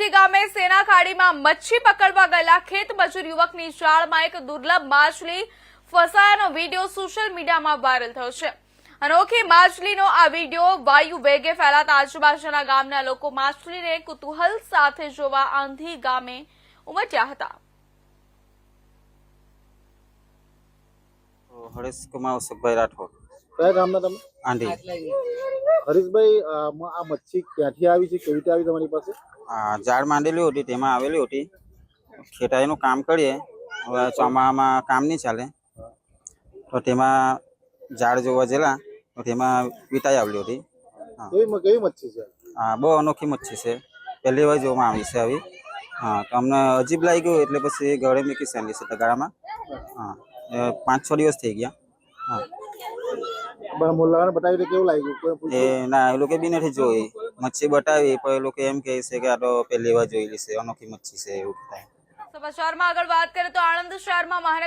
આંધી ગામે સેના ખાડીમાં મચ્છી પકડવા ગયેલા ખેત મજૂર યુવકની જાળમાં એક દુર્લભ માછલી ફસાયાનો વિડીયો સોશિયલ મીડિયામાં વાયરલ થયો છે। અનોખી માછલીનો આ વિડીયો વાયુ વેગે ફેલાતા આજુબાજુના ગામના લોકો માછલીને કુતૂહલ સાથે જોવા આંધી ગામે ઉમટ્યા હતા। હરેશ કુમાર અશોકભાઈ રાઠોડ, કયા ગામના તમે? આંધી। હરીશભાઈ, આ મચ્છી ક્યાંથી આવી છે, કેવી રીતે આવી તમારી પાસે? ઝાડ માંડેલી હતી તેમાં આવેલી હતી। ખેટાઈનું કામ કરીએ, હવે ચોમામાં કામ નહીં ચાલે તો તેમાં ઝાડ જોવા ગયેલા તો તેમાં વીંટાઈ આવેલી હતી। કેવી મચ્છી છે? બહુ અનોખી મચ્છી છે, પહેલી વાર જોવામાં આવી છે આવી। તો અમને અજીબ લાગ્યું એટલે પછી ગળે મૂકી સેલી છે તગારામાં। 5-6 દિવસ થઈ ગયા। મુલાકાત બતાવી તો કેવું લાગ્યું? એ ના, એ લોકો બી નથી જોઈ મચ્છી બતાવી, પણ એ લોકો એમ કહે છે કે આ તો પહેલી વાર જોયેલી છે, અનોખી મચ્છી છે એવું કહેવાય। સમાચારમાં આગળ વાત કરીએ તો આણંદ શહેરમાં મહાનગર